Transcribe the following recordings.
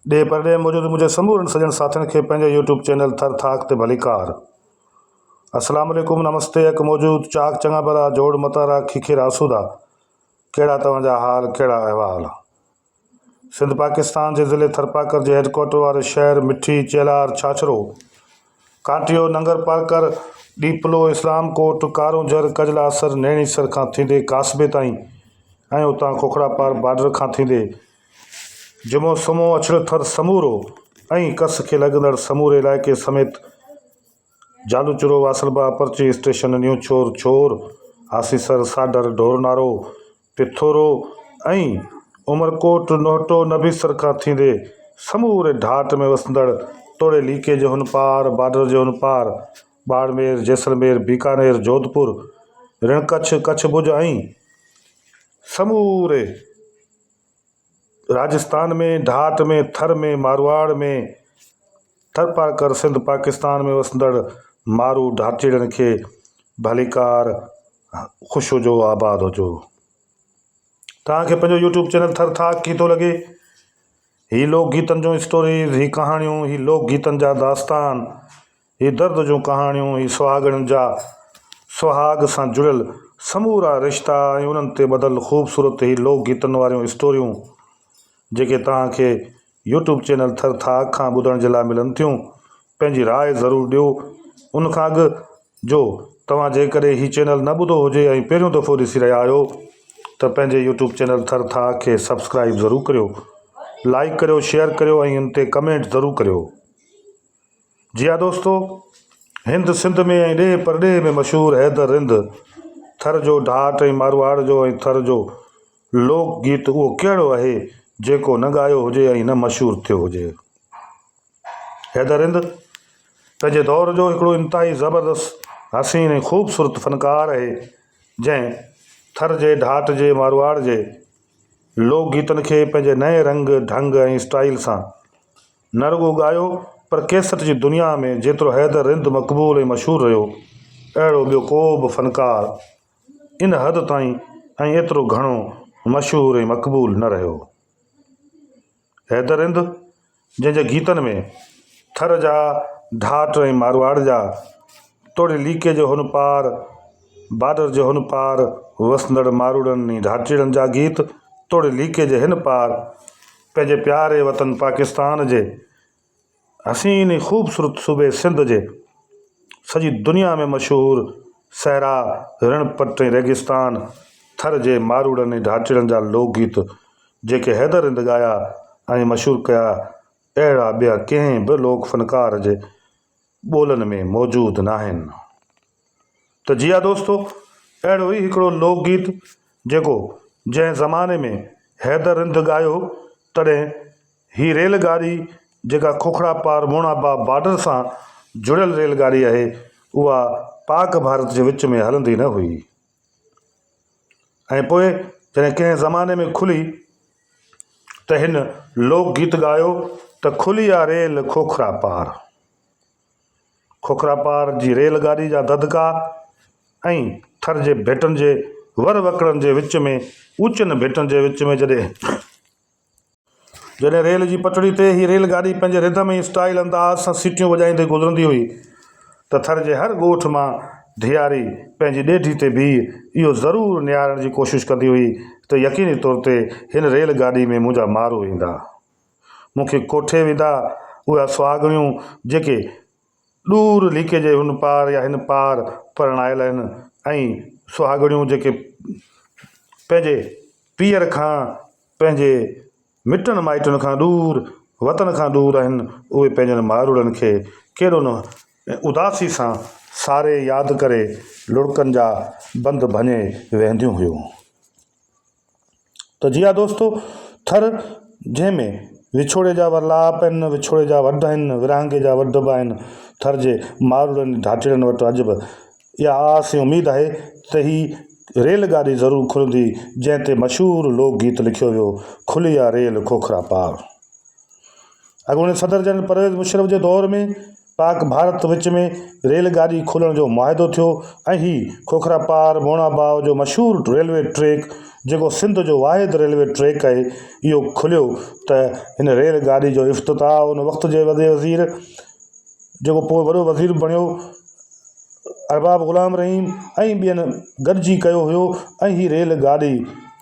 ॾे परॾे मौजूदु मुंहिंजे समूरनि सॼण साथियुनि खे पंहिंजे यूट्यूब चैनल थर थाक ते भलीकार। अस्सलाम वालेकुम, नमस्ते। हिकु मौजूदु चाक चङा भला जोड़ मतारा खीखेर आसूदा। कहिड़ा तव्हांजा हाल, कहिड़ा अहवाल। सिंध पाकिस्तान जे ज़िले थरपाकर जे हेडक्वार्टर वारे शहर मिठी चेलार छाछरो कांटियो नंगर पाकर डीपलो इस्लाम कोट कारूंझर कजलासर नैणीसर खां थींदे कासबे ताईं ऐं उतां खोखड़ा पार बॉर्डर खां थींदे जुमो सुमो अछड़ थर समूरो ऐं कस खे लॻंदड़ समूरे इलाइक़े समेत जालूचुरो वासलबा पर्ची स्टेशन न्यू छोर छोर आसीसर साडर ढोरनारो पिथोरो ऐं उमरकोट नोहटो नबीसर खां थींदे समूरे ढाट में वसंदड़ तोड़े लीके जे हुन पार बॉर्डर जे हुन पार बाड़मेर जैसलमेर बीकानेर जोधपुर रणकच्छ कच्छ भुज ऐं समूरे राजस्थान में ढाट में थर में मारवाड़ में थरपाकर सिंध पाकिस्तान में वसंदड़ मारू ढाटीड़नि खे भलीकार ख़ुशि हुजो, आबाद हुजो। तव्हांखे पंहिंजो यूट्यूब चैनल थर थाक कीअं लॻे। ही लोक गीतनि जूं स्टोरीज़, ही कहाणियूं, ही लोक गीतनि जा दास्तान, ही दर्द जूं कहाणियूं, ही सुहागणनि जा सुहाग सां जुड़ियल समूरा रिश्ता ऐं उन्हनि ते ॿधल ख़ूबसूरत ही लोक गीतनि वारियूं स्टोरियूं जेके तव्हांखे यूट्यूब चैनल थर थाक खां ॿुधण जे लाइ मिलनि थियूं। पंहिंजी राय ज़रूरु ॾियो। उनखां अॻु जो तव्हां जेकॾहिं हीउ चैनल न ॿुधो हुजे ऐं पहिरियों दफ़ो ॾिसी रहिया आहियो त पंहिंजे यूट्यूब चैनल थर थाक खे सब्सक्राइब ज़रूरु करियो, लाइक करियो, शेयर करियो ऐं उन ते कमेंट ज़रूरु करियो। जी हा दोस्तो, हिंद सिंध में ऐं ॾे परॾे में मशहूरु हैदर रिंद थर जो ढाट ऐं मारवाड़ जो ऐं थर जो लोक गीत उहो कहिड़ो आहे जेको न ॻायो हुजे ऐं न मशहूरु थियो हुजे। हैदर रिंद पंहिंजे दौर जो हिकिड़ो इंतिहाई ज़बरदस्त हसीन ऐं ख़ूबसूरत फ़नकार आहे जंहिं थर जे ढाट जे मारवाड़ जे लोक गीतनि खे पंहिंजे नए रंग ढंग ऐं स्टाइल सां न रुॻो ॻायो पर कैसेट जी दुनिया में जेतिरो हैदर रिंद मक़बूल ऐं मशहूरु रहियो अहिड़ो ॿियो को बि फ़नकार इन हद ताईं ऐं एतिरो घणो मशहूरु ऐं मक़बूल न रहियो। हैदर रिंद जंहिंजे गीतनि में थर जा ढाट ऐं मारवाड़ जा तोड़े लीके जे हुन पार बॉर्डर जे हुन पार वसंदड़ मारूड़नि ढाटीड़नि जा गीत तोड़े लीके जे हिन पार पंहिंजे प्यारे वतन पाकिस्तान जे हसीन ऐं ख़ूबसूरत सूबे सिंध जे सॼी दुनिया में मशहूरु सहरा रणपट ऐं रेगिस्तान थर जे मारूड़नि ढाटीड़नि जा लोक गीत जेके हैदर रिंद ॻाया ऐं मशहूरु कया अहिड़ा ॿिया कंहिं बि लोक फ़नकार जे ॿोलनि में मौजूदु न आहिनि। त जी हा दोस्तो, अहिड़ो ई हिकिड़ो लोक गीत जेको जंहिं ज़माने में हैदर रिंद ॻायो तॾहिं ही रेलगाॾी जेका खोखड़ा पार मोणाबा बॉर्डर सां जुड़ियल रेलगाॾी आहे उहा पाक भारत जे विच में हलंदी न हुई ऐं पोइ जॾहिं कंहिं ज़माने में खुली त हिन लोक गीत ॻायो त खुली आहे रेल खोखरा पार। खोखरा पार जी रेलगाॾी जा ददका ऐं थर जे भेटनि जे वर वकड़नि जे विच में ऊचनि भेटनि जे विच में जॾहिं रेल जी पटड़ी ते ही रेलगाॾी पंहिंजे रिदम ऐं स्टाइल अंदाज़ सां सीटियूं वॼाईंदे गुज़रंदी हुई त थर जे हर ॻोठ मां धीआरी पंहिंजी ॾेढी ते बीह इहो ज़रूरु निहारण जी कोशिशि कंदी हुई त यकीनी तौर ते हिन रेलगाॾी में मुंहिंजा मारू ईंदा, मूंखे कोठे वेंदा उहा सुहागणियूं जेके ॾूर लीके जे हुन पार या हिन पार परणायल आहिनि ऐं सुहागणियूं जेके पंहिंजे पीअर खां पंहिंजे मिटनि माइटनि खां ॾूर वतन खां ॾूर आहिनि उहे पंहिंजनि मारूड़नि खे केॾो न उदासी सां सारे यादि करे लुड़कनि जा बंद भञे वेंदियूं हुयूं। त जी हा दोस्तो, थर जंहिंमें विछोड़े जा वरलाप आहिनि, विछोड़े जा वॾ आहिनि, विरहांगे जा वॾ बि आहिनि, थर जे मारूड़नि ढाटीड़नि वटि अॼु बि इहा आस ऐं उमेदु आहे त ही रेलगाॾी ज़रूरु खुलंदी जंहिं ते मशहूरु लोक गीत लिखियो वियो खुली आहे रेल खोखरा पार। अॻूणे सदर जनरल परवेज़ मुशर्रफ जे दौर में पाक भारत विच में रेलगाॾी खुलण जो मुआदो थियो ऐं ही खोखरा पार मोणाबाव जो मशहूरु रेलवे ट्रैक जेको सिंध जो वाहिद रेलवे ट्रैक आहे इहो खुलियो त हिन रेलगाॾी जो इफ़्तिताह उन वक़्त जे वॾे वज़ीर जेको पोइ वॾो वज़ीर बणियो अरबाब ग़ुलाम रहीम ऐं ॿियनि गॾिजी कयो हुयो। ऐं हीअ रेलगाॾी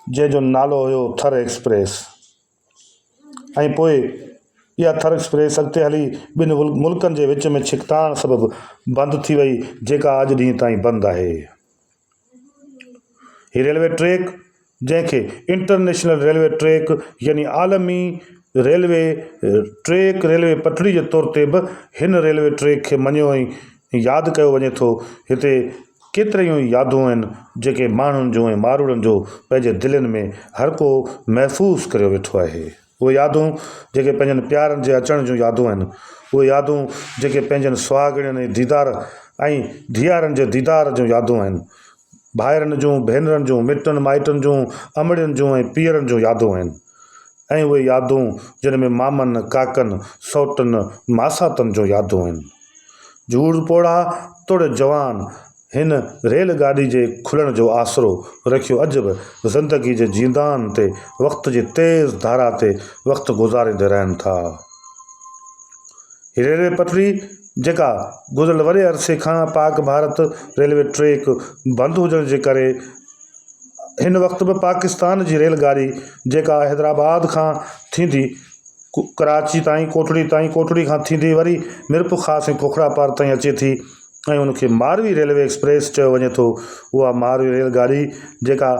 जंहिंजो नालो हुयो थर एक्सप्रेस। ऐं पोइ इहा थर एक्सप्रेस अॻिते हली ॿिनि मुल्कनि जे विच में छिकताण सबबि बंदि थी वई, जेका अॼु ॾींहं ताईं बंदि आहे। हीअ रेलवे ट्रैक जंहिंखे इंटरनेशनल रेलवे ट्रैक यानी आलमी रेलवे ट्रैक रेलवे पटड़ी जे तौर ते बि हिन रेलवे ट्रैक खे मञियो ऐं यादि कयो वञे थो। हिते केतिरियूं ई यादूं आहिनि जेके माण्हुनि जो ऐं मारूड़नि जो पंहिंजे दिलनि में हर को महफ़ूज़ करे वेठो आहे। उहे यादूं जेके पंहिंजनि प्यारनि जे अचण जूं यादूं आहिनि, उहे यादूं जेके पंहिंजनि सुहागणियुनि दीदार ऐं धीआरनि जे दीदार जूं यादूं आहिनि, भाइरनि जूं भेनरनि जूं मिटनि माइटनि जूं अमड़ियुनि जूं ऐं पीअरनि जूं यादूं आहिनि। ऐं उहे यादूं जिन में मामनि काकनि सौटनि मासातनि जूं यादूं आहिनि। जूड़ पोड़ा तोड़े जवान हिन रेलगाॾी जे खुलण जो आसरो रखियो अॼु बि ज़िंदगी जे जींदान ते वक़्त जी तेज़ धारा ते वक़्तु गुज़ारींदे रहनि था। हीअ रेलवे पटड़ी जेका गुज़िरियल वॾे अरसे खां पाक भारत रेलवे ट्रैक बंदि हुजण जे करे हिन वक़्तु बि पाकिस्तान जी रेलगाॾी जेका हैदराबाद खां थींदी कराची ताईं कोटड़ी खां थींदी वरी मिरप ख़ासि ऐं खोखड़ा पार ताईं अचे थी ऐं उनखे मारवी रेलवे एक्सप्रेस चयो वञे थो। उहा मारवी रेलगाॾी जेका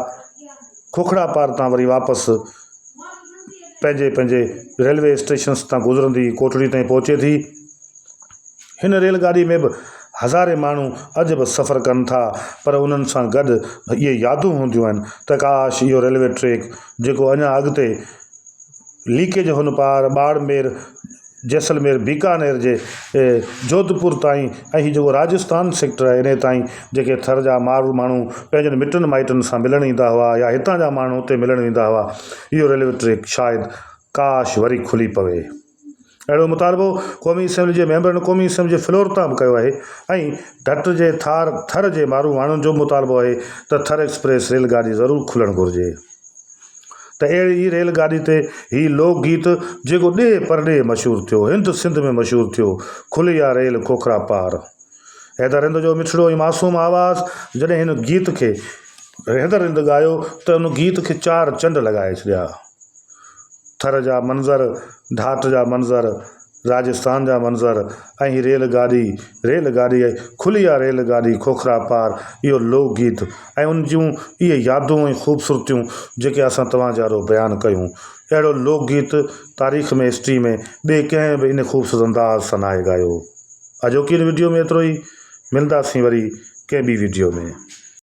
खोखड़ा पार तां वरी वापसि पंहिंजे रेलवे स्टेशन्स तां गुज़रंदी कोटड़ी ताईं पहुचे थी। हिन रेलगाॾी में बि हज़ारे माण्हू अॼु बि सफ़र कनि था, पर उन्हनि सां गॾु इहे यादूं हूंदियूं आहिनि त काश इहो रेलवे ट्रैक जेको अञा अॻिते लीकेज हुन पार बाड़मेर जैसलमेर बीकानेर जे जोधपुर ताईं ऐं हीउ जेको राजस्थान सेक्टर आहे इन ताईं जेके थर जा माण्हू पंहिंजनि मिटनि माइटनि सां मिलणु ईंदा हुआ या हितां जा माण्हू हुते मिलणु ईंदा हुआ, इहो रेलवे ट्रैक शायदि काश वरी खुली पवे। अहिड़ो मुतालबो क़ौमी असेंबली जे मेंबरनि क़ौमी असेंबली जे फ्लोर तां बि कयो आहे ऐं ढट जे थर जे माण्हुनि जो मुतालबो आहे त थर एक्सप्रेस रेलगाॾी ज़रूरु खुलणु घुरिजे। त अहिड़ी रेलगाॾी ते हीउ लोकगीत जेको ॾे परॾे मशहूरु थियो, हिंद सिंध में मशहूरु थियो, खुली आहे रेल खोखरा पार। हैदर हिंद जो मिठड़ो ऐं मासूम आवाज़ जॾहिं हिन गीत खे हैदर हिंद ॻायो त उन गीत खे 4 चंड लॻाए छॾिया। थर जा मंज़र, ढाट जा मंज़र, राजस्थान जा मंज़र ऐं हीअ रेलगाॾी खुली आहे रेलगाॾी खोखरा पार, इहो लोकगीत ऐं उन जूं इहे यादूं ऐं ख़ूबसूरतियूं जेके असां तव्हां जारो बयानु कयूं, अहिड़ो लोकगीत तारीख़ में हिस्ट्री में ॿिए कंहिं बि इन ख़ूबसूरत अंदाज़ सां नाहे ॻायो। अॼोकी वीडियो में एतिरो ई, मिलंदासीं वरी कंहिं ॿी वीडियो में।